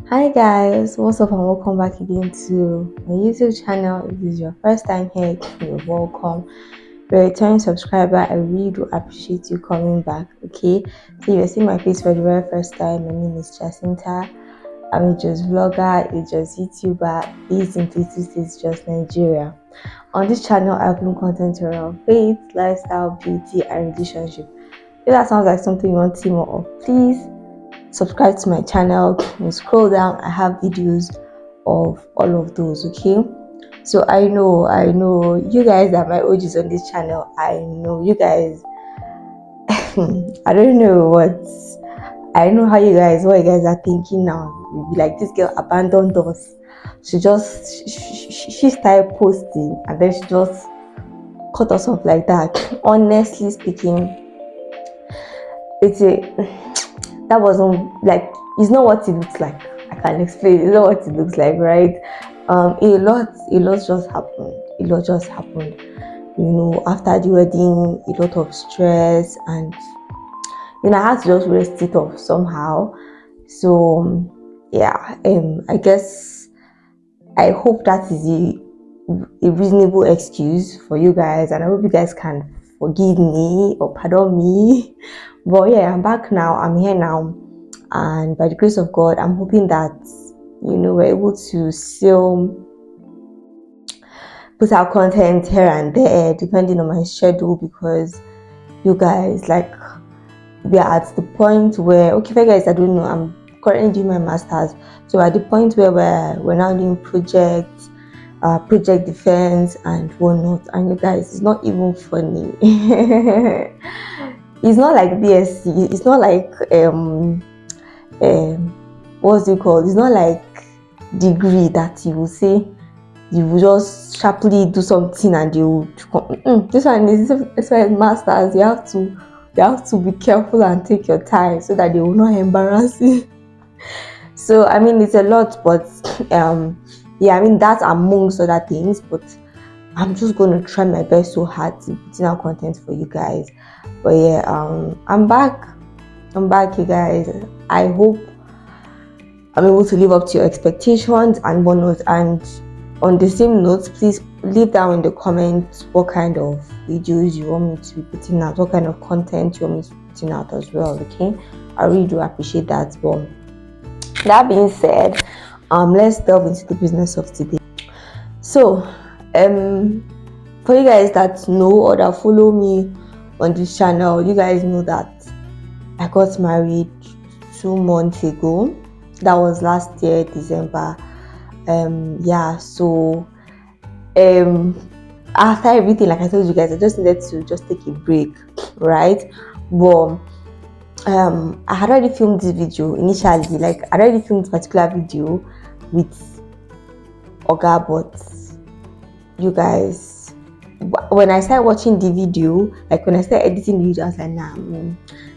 Hi guys, what's up and welcome back again to my YouTube channel. If this is your first time here, you're welcome. If you're a returning subscriber, I really do appreciate you coming back. Okay, so you're seeing my face for the very first time. My name is Jacinta. I'm a just vlogger, a just YouTuber based in Plateau State, just Nigeria. On this channel, I upload content around faith, lifestyle, beauty, and relationship. If that sounds like something you want to see more of, please subscribe to my channel. You scroll down, I have videos of all of those. Okay, so I know you guys are my OGs on this channel. I know you guys. I don't know I don't know how what you guys are thinking now. You'll be like, this girl abandoned us. She started posting and then she just cut us off like that. Honestly speaking, it's a that wasn't like, it's not what it looks like. I can explain. It's not what it looks like, right? A lot just happened. A lot just happened. After the wedding, a lot of stress, and I had to just rest it off somehow. So yeah, I guess I hope that is a reasonable excuse for you guys, and I hope you guys can forgive me or pardon me. But yeah, I'm back now. I'm here now, and by the grace of God, I'm hoping that we're able to still put out content here and there depending on my schedule, because you guys, like, we are at the point where, okay, for you guys I don't know, I'm currently doing my masters, so at the point where we're now doing project defense and whatnot, and you guys, it's not even funny. It's not like BSc, it's not like what's it called, it's not like degree that you will say you will just sharply do something and you this one is masters. You have to be careful and take your time so that they will not embarrass you. So I mean, it's a lot, but yeah, I mean, that's amongst other things, but I'm just going to try my best so hard to put in out content for you guys. But yeah, I'm back, you guys. I hope I'm able to live up to your expectations and whatnot. And on the same note, please leave down in the comments what kind of videos you want me to be putting out, what kind of content you want me to be putting out as well. Okay, I really do appreciate that. But that being said, let's delve into the business of today. So for you guys that know or that follow me on this channel, you guys know that I got married 2 months ago. That was last year, December. So after everything, like I told you guys, I just needed to just take a break, right? But I had already filmed this video initially. Like, I already filmed this particular video with Oga, but you guys, when I started watching the video, like when I started editing the video, I was like, nah,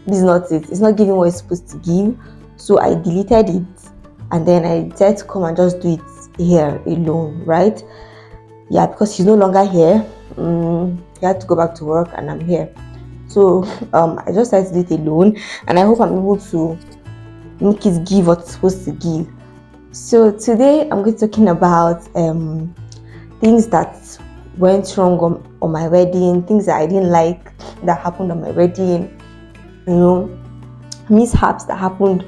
this is not it. It's not giving what it's supposed to give. So I deleted it, and then I decided to come and just do it here alone, right? Yeah, because he's no longer here. He had to go back to work, and I'm here. So I just decided to do it alone, and I hope I'm able to make it give what it's supposed to give. So today I'm going to be talking about things that went wrong on my wedding, things that I didn't like that happened on my wedding, mishaps that happened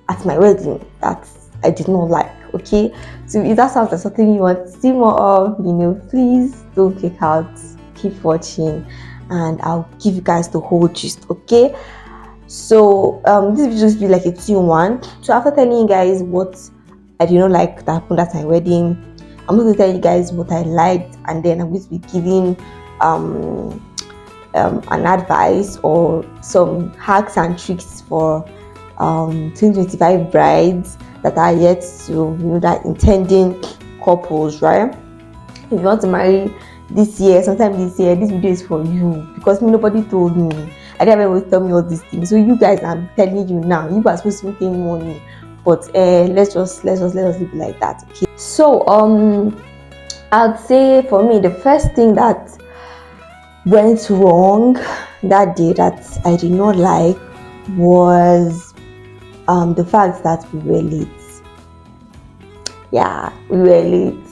at my wedding that I did not like. Okay, so if that sounds like something you want to see more of, please don't click out, keep watching, and I'll give you guys the whole gist. Okay, so this will just be like a 2-in-1. So after telling you guys what I did not like that happened at my wedding, I'm going to tell you guys what I liked, and then I'm going to be giving an advice or some hacks and tricks for 2025 brides that are yet to, that intending couples, right? If you want to marry this year, sometime this year, this video is for you, because nobody told me. I didn't have anyone tell me all these things. So you guys, I'm telling you now. You are supposed to make any money, but let's just leave it like that. Okay. So I'd say for me, the first thing that went wrong that day that I did not like was the fact that we were late. Yeah, we were late.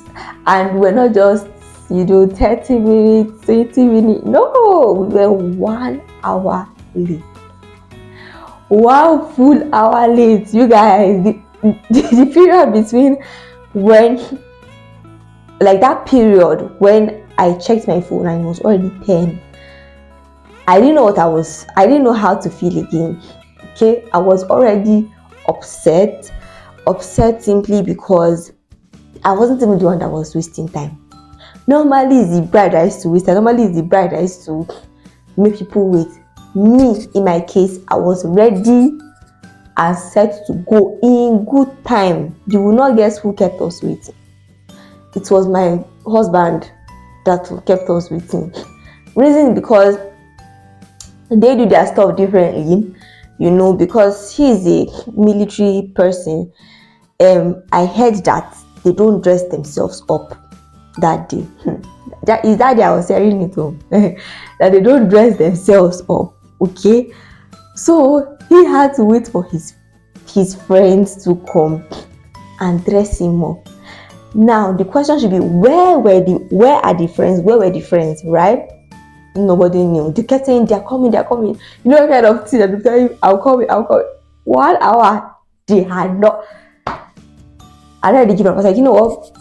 And we're not just, 30 minutes, 20 minutes. No, we were 1 hour late. 1 full hour late, you guys. The period between when, like that period when I checked my phone and it was already 10. I didn't know I didn't know how to feel again. Okay, I was already upset simply because I wasn't even the one that was wasting time. Normally it's the bride that used to waste time. Normally it's the bride that used to make people wait. Me, in my case, I was ready and set to go in good time. You will not guess who kept us waiting. It was my husband that kept us waiting. Reason because they do their stuff differently, because he's a military person. I heard that they don't dress themselves up that day. That day I was hearing it that they don't dress themselves up. Okay, so he had to wait for his friends to come and dress him up. Now the question should be, where are the friends? Where were the friends, right? Nobody knew. They kept saying they're coming. You know what kind of thing that they tell you, I'll come. 1 hour, they had not. I already give up. I was like, you know what?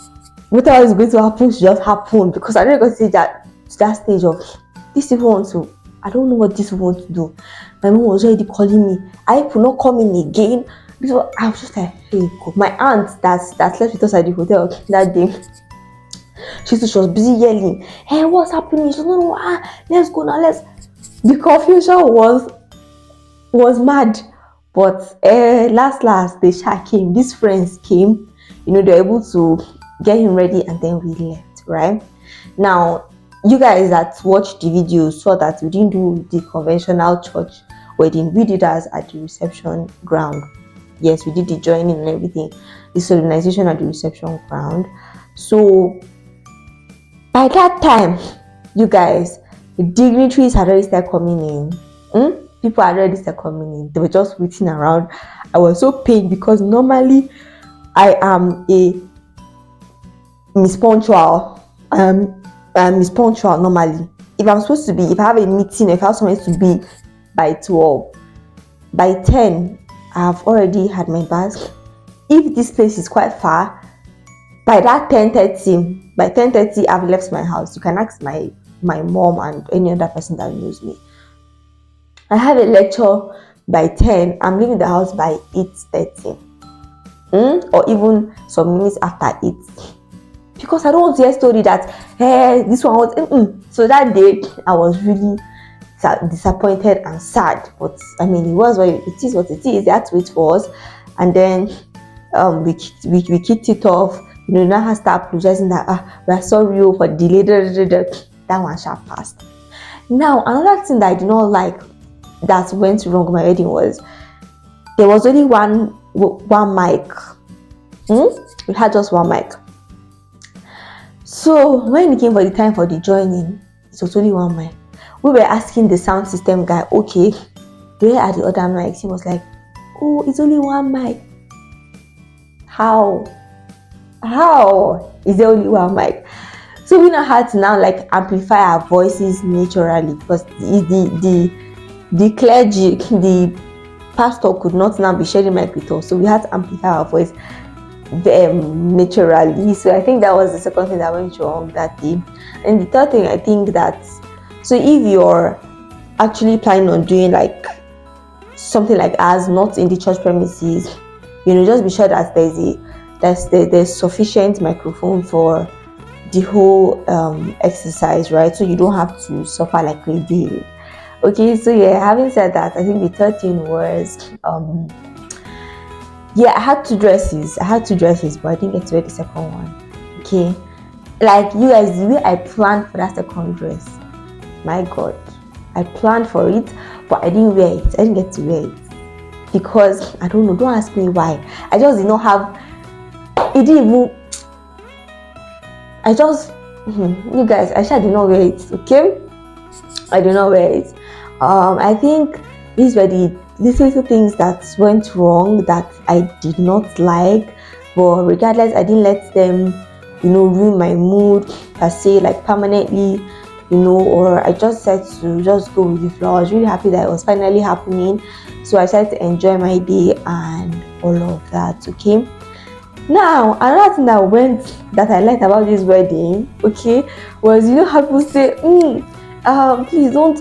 Whatever is going to happen should just happen, because I don't go to that stage of these people want to. I don't know what these people want to do. My mom was already calling me. I could not come in again. So I was just like, hey, God. My aunt that left with us at the hotel that day, she was busy yelling, hey, what's happening? She said, no, let's go now, The confusion was mad. But last the came. These friends came, they're able to get him ready, and then we left, right? Now, you guys that watched the video saw that we didn't do the conventional church wedding. We did ours at the reception ground. Yes, we did the joining and everything, the solemnization at the reception ground. So by that time, you guys, the dignitaries had already started coming in. People had already started coming in. They were just waiting around. I was so pained because normally I am a mispunctual. Mispunctual normally. If I have a meeting, if I have somewhere to be by 12, by 10, I have already had my bath. If this place is quite far, by that 10:30, I've left my house. You can ask my mom and any other person that knows me. I have a lecture by 10. I'm leaving the house by 8:30. Or even some minutes after 8. Because I don't want to hear a story that, hey, this one was... So that day, I was really disappointed and sad. But, it was what it is. They had to wait for us. And then we kicked it off. Now I start apologizing that we are sorry for the delay. That one sharp passed. Now, another thing that I did not like that went wrong with my wedding was there was only one mic. We had just one mic. So when it came for the time for the joining, it was only one mic. We were asking the sound system guy, okay, where are the other mics? He was like, oh, it's only one mic. How is there only one mic? So we now had to amplify our voices naturally, because the clergy, the pastor could not now be sharing mic with us, so we had to amplify our voice naturally. So I think that was the second thing that went wrong that day. And the third thing, I think that, so if you're actually planning on doing something like ours, not in the church premises, just be sure that there's sufficient microphone for the whole exercise, right? So you don't have to suffer like we did. Okay, so having said that, I think the third thing was I had two dresses, but I didn't get to wear the second one. Okay, you guys, the way I planned for that second dress, my God, I planned for it, but I didn't wear it. I didn't get to wear it because I don't know. Don't ask me why. I just did not have. It didn't even. You guys, I did not wear it. Okay, I did not wear it. I think these were the little things that went wrong that I did not like. But regardless, I didn't let them, ruin my mood per se, like permanently, or I just said to just go with the flow. I was really happy that it was finally happening. So I started to enjoy my day and all of that. Okay. Now, another thing that I liked about this wedding, okay, was how people say, please don't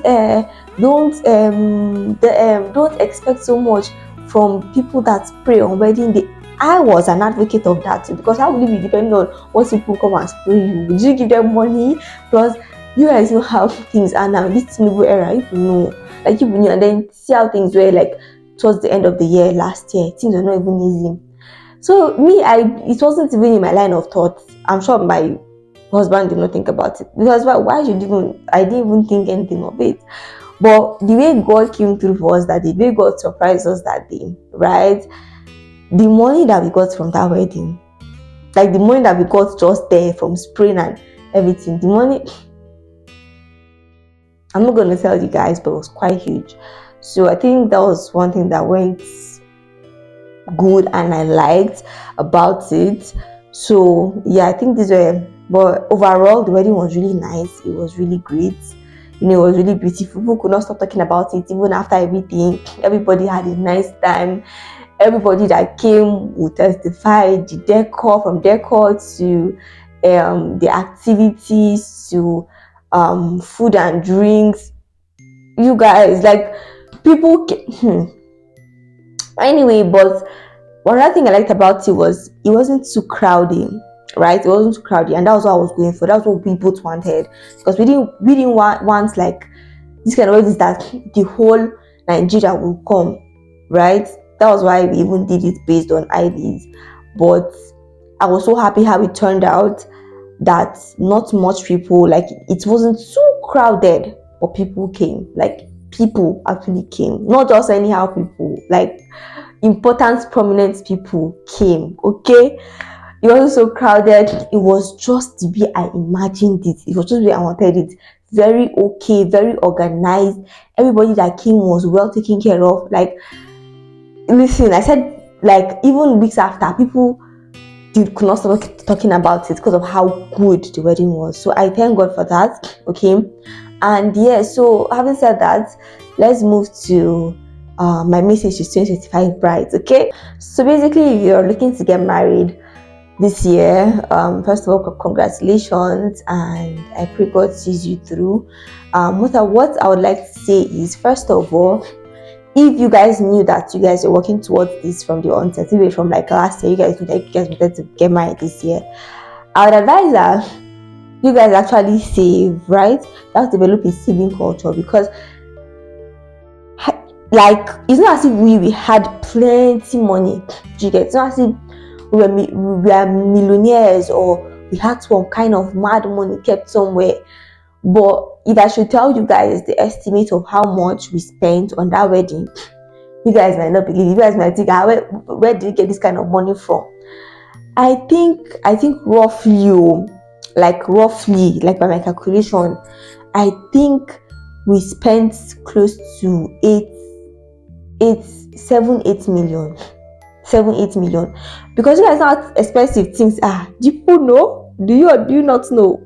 expect so much from people that pray on wedding day. I was an advocate of that too, because how will it be depending on what people come and spray you? Would you give them money? Plus, you guys know how things are now. This new era, you know, and then see how things were like towards the end of the year last year. Things were not even easy. So it wasn't even in my line of thought. I'm sure my husband did not think about it, because why should I didn't even think anything of it. But the way God came through for us that day, the way God surprised us that day, right? The money that we got from that wedding, like the money that we got just there from spraying and everything, the money, I'm not going to tell you guys, but it was quite huge. So I think that was one thing that went good and I liked about it. So yeah, I think but overall the wedding was really nice. It was really great. It was really beautiful. People could not stop talking about it even after everything. Everybody had a nice time. Everybody that came would testify. From decor to the activities to food and drinks. You guys, like, people anyway. But one other thing I liked about it was it wasn't too crowded, right? It wasn't too crowded, and that was what I was going for. That was what we both wanted, because we didn't want like this kind of weddings that the whole Nigeria will come, right? That was why we even did it based on IDs. But I was so happy how it turned out, that not much people, like, it wasn't too crowded, but people came. Like, people actually came, not just anyhow people, like important prominent people came. Okay, it wasn't so crowded. It was just the way I imagined it. It was just the way I wanted it. Very okay, very organized. Everybody that came was well taken care of. Like, listen, I said, like, even weeks after, people could not stop talking about it because of how good the wedding was. So I thank God for that. Okay, and yeah, so having said that, let's move to my message to 2025 brides. Okay, so basically, if you're looking to get married this year, first of all, congratulations, and I pray God sees you through. What I would like to say is, first of all, if you guys knew that you guys were working towards this from the onset, even from like last year, you guys wanted to get married this year, I would advise that you guys actually save, right? You have to develop a saving culture, because like, it's not as if we had plenty money. You get, it's not as if we were millionaires, or we had some kind of mad money kept somewhere. But if I should tell you guys the estimate of how much we spent on that wedding, you guys might not believe. You guys might think, where did you get this kind of money from? I think roughly, like by my calculation, I think we spent close to 8 million. 7-8 million, because you guys not expensive things. Do people know? Do you or do you not know?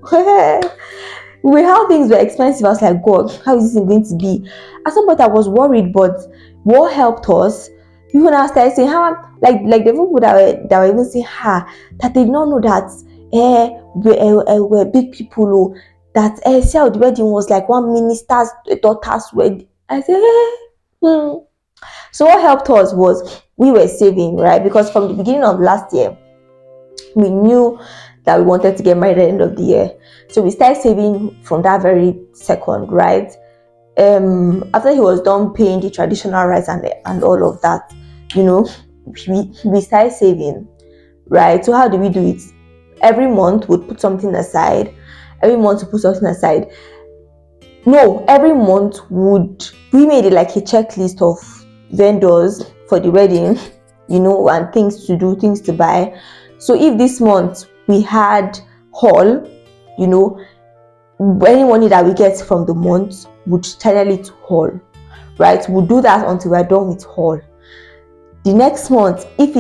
How things were expensive, I was like, God, how is this going to be? At some point I was worried, but what helped us, people now started saying how, like the people that were even saying that they did not know that we're big people, that see how the wedding was like one minister's daughter's wedding. I said, So what helped us was we were saving, right? Because from the beginning of last year, we knew that we wanted to get married at the end of the year. So we started saving from that very second, right? After he was done paying the traditional rites and all of that, we started saving, right? So how do we do it? Every month we'd put something aside. No, every month we made it like a checklist of vendors for the wedding, and things to do, things to buy. So if this month we had hall, any money that we get from the month would channel it to hall, right? We'll do that until we're done with hall. The next month, if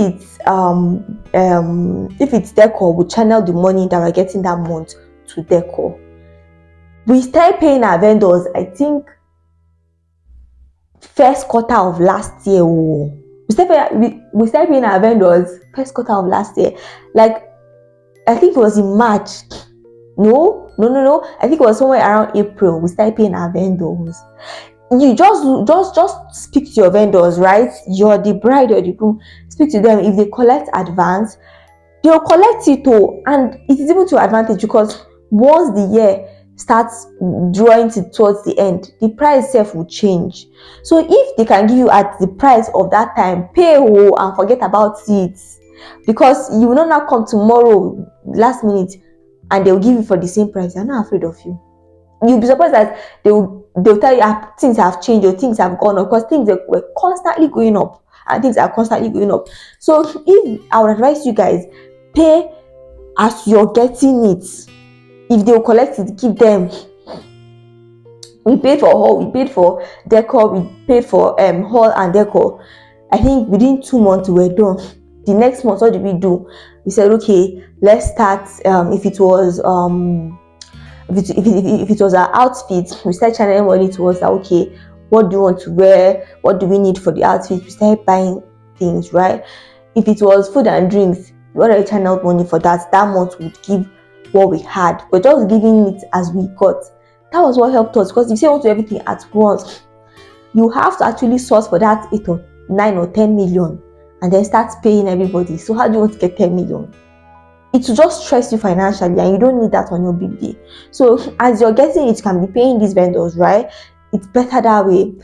it's decor, we channel the money that we're getting that month to decor. We started paying our vendors, I think, first quarter of last year. We started paying our vendors first quarter of last year. Like, I think it was in March. No. I think it was somewhere around April. We started paying our vendors. You just speak to your vendors, right? You're the bride or the groom. Speak to them. If they collect advance, they'll collect it too, and it is even to advantage, because once the year starts drawing towards the end, the price itself will change. So if they can give you at the price of that time, pay and forget about it, because you will not now come tomorrow last minute and they'll give you for the same price. They're not afraid of you. You'll be surprised that they'll tell you things have changed or things have gone up, because things were constantly going up and things are constantly going up. So if I would advise you guys, pay as you're getting it. If they'll collect it, give them. We paid for hall, we paid for decor, we paid for hall and decor. I think within 2 months we were done. The next month, what did we do? We said, okay, let's start. If it was our outfit, we started channeling money towards that. Okay, what do you want to wear? What do we need for the outfit? We started buying things, right? If it was food and drinks, we already channeled money for that. That month would give what we had, but just giving it as we got. That was what helped us, because if you want to do everything at once, you have to actually source for that 8 or 9 or 10 million and then start paying everybody. So how do you want to get 10 million? It will just stress you financially, and you don't need that on your big day. So as you're getting it, you can be paying these vendors, right? It's better that way.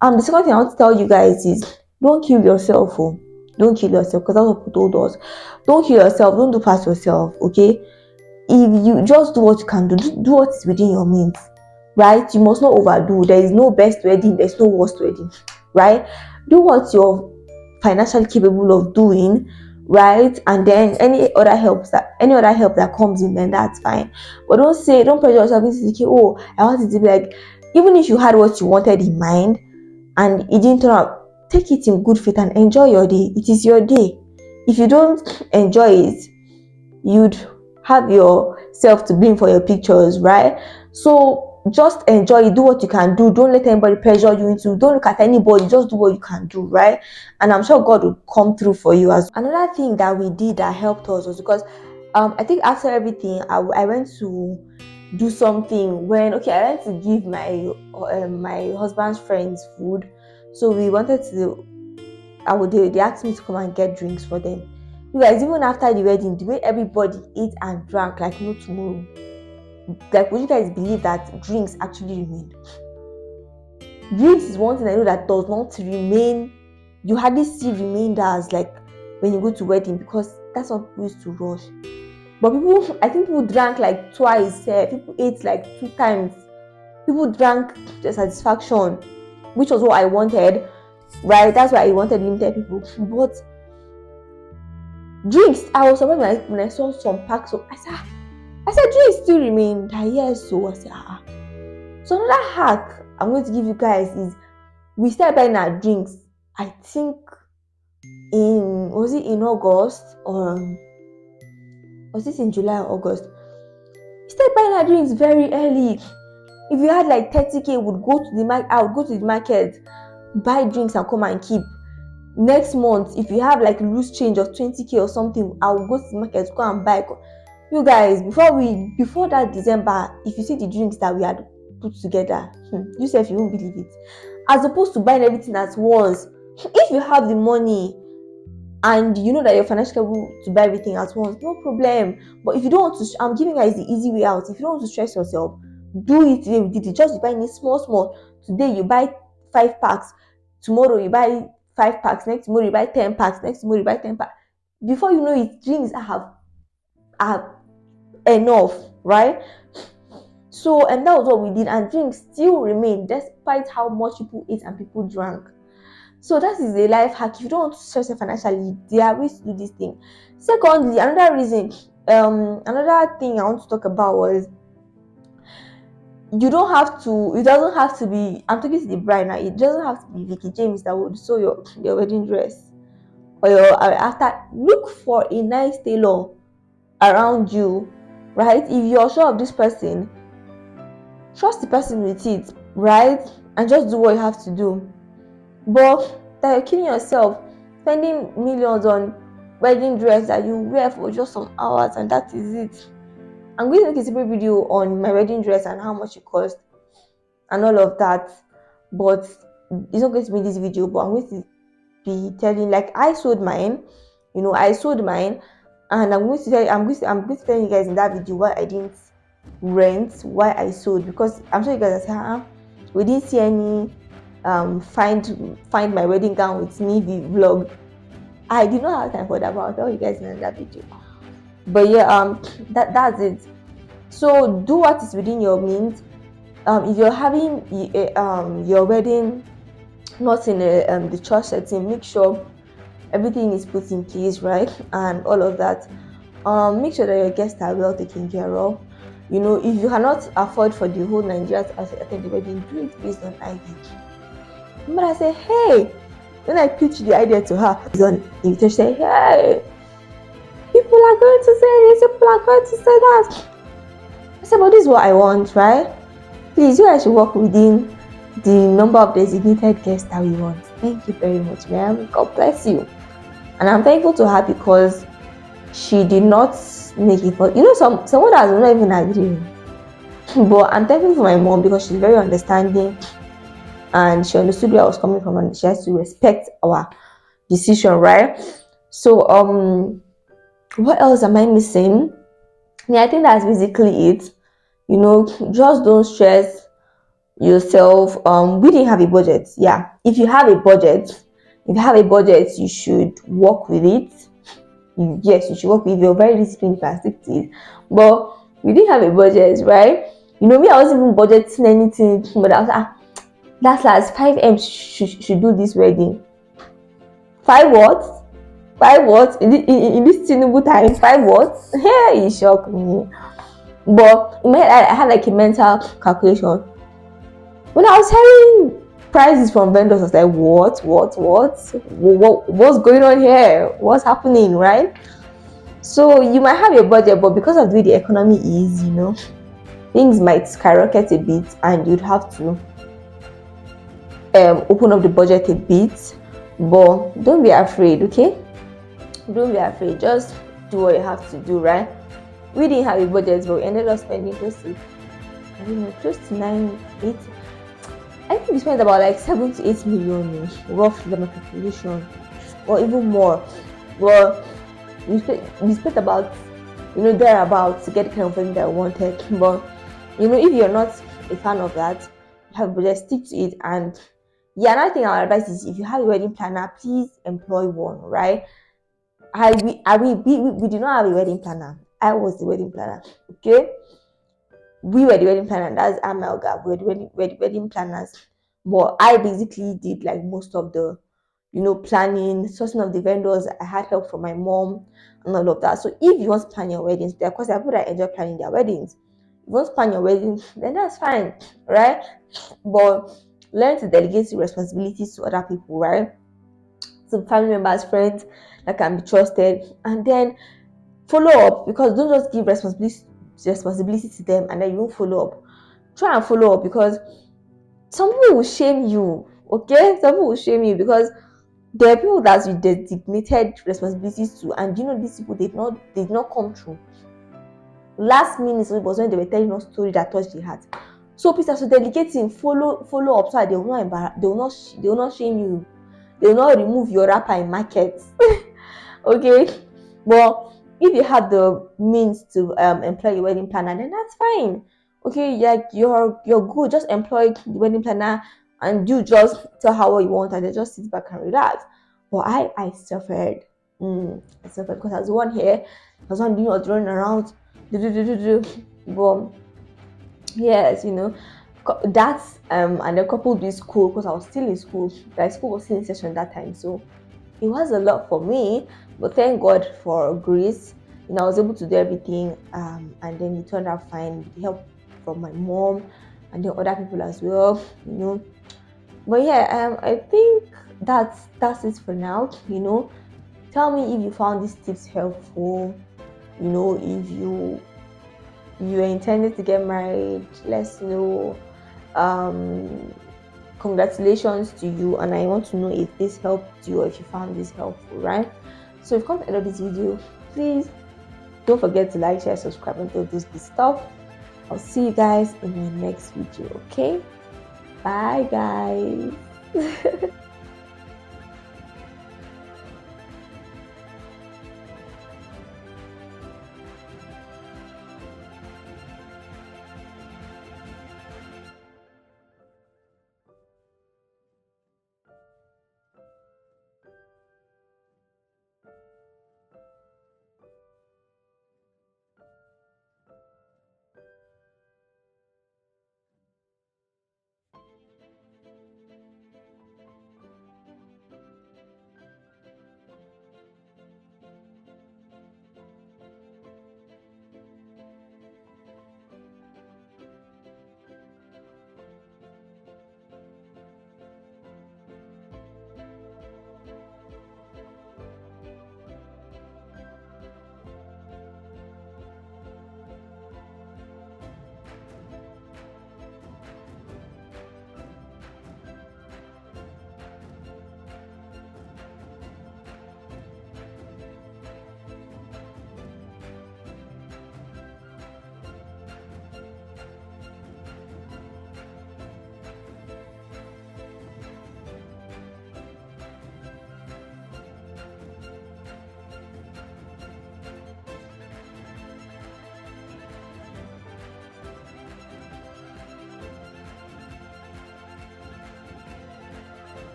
The second thing I want to tell you guys is, don't kill yourself. Don't kill yourself, because that's what people told us. Don't kill yourself. Don't do past yourself. Okay? If you just do what you can do what is within your means, right? You must not overdo. There is no best wedding. There's no worst wedding, right? Do what you're financially capable of doing, right? And then any other help that comes in, then that's fine. But don't pressure yourself into thinking, oh, I want it to be like. Even if you had what you wanted in mind and it didn't turn out, take it in good faith and enjoy your day. It is your day. If you don't enjoy it, you'd have yourself to blame for your pictures, right? So just enjoy it. Do what you can do. Don't let anybody pressure you into. Don't look at anybody. Just do what you can do, right? And I'm sure God will come through for you. As another thing that we did that helped us was because I think after everything, I went to do something when I went to give my husband's friends food. So we wanted to. They asked me to come and get drinks for them. You guys, even after the wedding, the way everybody ate and drank like no tomorrow. Like, would you guys believe that drinks actually remained? Drinks is one thing I know that does not remain. You hardly see remainders like when you go to wedding, because that's what people used to rush. But I think people drank like twice. People ate like 2 times. People drank the satisfaction, which was what I wanted, right? That's why I wanted limited people. But drinks, I was surprised when I saw some packs of. I said drinks still remain. Yes, so I said So another hack I'm going to give you guys is, we started buying our drinks. I think was it in August, or was this in July or August? We started buying our drinks very early. If you had like 30k, I would go to the market, buy drinks and come and keep. Next month, if you have like loose change of 20k or something, I will go to the market, go and buy. You guys, before that December, if you see the drinks that we had put together, you say if you won't believe it. As opposed to buying everything at once. If you have the money and you know that you're financially able to buy everything at once, no problem. But if you don't want to, I'm giving you guys the easy way out. If you don't want to stress yourself, do it today. We did it. Just buy it small. Today you buy 5 packs. Tomorrow you buy 5 packs. Next tomorrow you buy 10 packs. Next tomorrow you buy 10 packs. Before you know it, drinks are enough, right? So, and that was what we did, and drinks still remain despite how much people ate and people drank. So that is a life hack. If you don't want to stress yourself financially, there are ways to do this thing. Secondly, another thing I want to talk about was, it doesn't have to be, I'm talking to the bride now, it doesn't have to be Vicky James that would sew your wedding dress, or after, look for a nice tailor around you, right? If you're sure of this person, trust the person with it, right? And just do what you have to do. But that you're killing yourself, spending millions on wedding dress that you wear for just some hours, and that is it. I'm going to make a separate video on my wedding dress and how much it cost and all of that, but it's not going to be this video. But I'm going to be telling, like, I sold mine, I sold mine, and I'm going to tell you guys in that video why I didn't rent, why I sold, because I'm sure you guys are saying, we didn't see any find my wedding gown with me the vlog. I did not have time for that, but I'll tell you guys in that video. But yeah, that's it. So do what is within your means. If you're having your wedding not in the church setting, make sure everything is put in place, right, and all of that. Make sure that your guests are well taken care of. If you cannot afford for the whole Nigeria to attend the wedding, do it based on IDG. But I say, hey, when I pitched the idea to her, on invitation, say, hey, people are going to say this, people are going to say that. I said, but this is what I want, right? Please, you guys should work within the number of designated guests that we want. Thank you very much, ma'am. God bless you. And I'm thankful to her because she did not make it for, some others will not even agree. But I'm thankful for my mom because she's very understanding and she understood where I was coming from, and she has to respect our decision, right? So what else am I missing? Yeah, I think that's basically it. Just don't stress yourself. We didn't have a budget. Yeah, if you have a budget, you should work with it. Yes, you should work with it. You're very disciplined, you can stick to it. But we didn't have a budget, right? Me, I wasn't even budgeting anything, but I was like, that's last 5M should do this wedding. 5 what? 5 what? In this Tinubu time, 5 what? Hey, it shocked me. But in my head, I had like a mental calculation. When I was hearing prices from vendors, I was like, what's going on here? What's happening, right? So you might have your budget, but because of the way the economy is, things might skyrocket a bit, and you'd have to open up the budget a bit. But don't be afraid, okay? Don't be afraid. Just do what you have to do, right? We didn't have a budget, but we ended up spending close to 9, 8. I think we spent about like 7 to 8 million, roughly, my calculation, or even more. Well, we spent about, thereabouts to get the kind of thing that I wanted. But if you're not a fan of that, have a budget, stick to it. And yeah, another thing I would advise is, if you have a wedding planner, please employ one, right? We did not have a wedding planner. I was the wedding planner, okay? We were the wedding planner. That's Amelga. We were the wedding planners. But I basically did like most of the, planning, sourcing of the vendors. I had help from my mom and all of that. So if you want to plan your weddings, of course, there are people that enjoy planning their weddings. If you want to plan your wedding, then that's fine, right? But learn to delegate the responsibilities to other people, right? To family members, friends that can be trusted, and then follow up, because don't just give responsibility to them and then you won't follow up. Try and follow up, because some people will shame you, okay? Some people will shame you because there are people that you designated responsibilities to, and these people did not come true. Last minute was when they were telling us story that touched the heart. So please, as you're delegating, follow up so that they will not shame you. They will not remove your wrapper in market. Okay? But if you have the means to employ a wedding planner, then that's fine. Okay, yeah, you're good. Just employ the wedding planner and you just tell her what you want, and then just sit back and relax. But I suffered. I suffered because I was one here. I was one doing all running around. But yes, that's and then coupled with school, because I was still in school. Like, school was still in session that time, so it was a lot for me. But thank God for grace, I was able to do everything, and then it turned out fine with the help from my mom and then other people as well. But yeah, I think that's it for now. Tell me if you found these tips helpful. If you're intending to get married, let's know. Congratulations to you, and I want to know if this helped you or if you found this helpful, right? So if you come to the end of this video, please don't forget to like, share, subscribe, and do this good stuff. I'll see you guys in my next video. Okay, bye guys.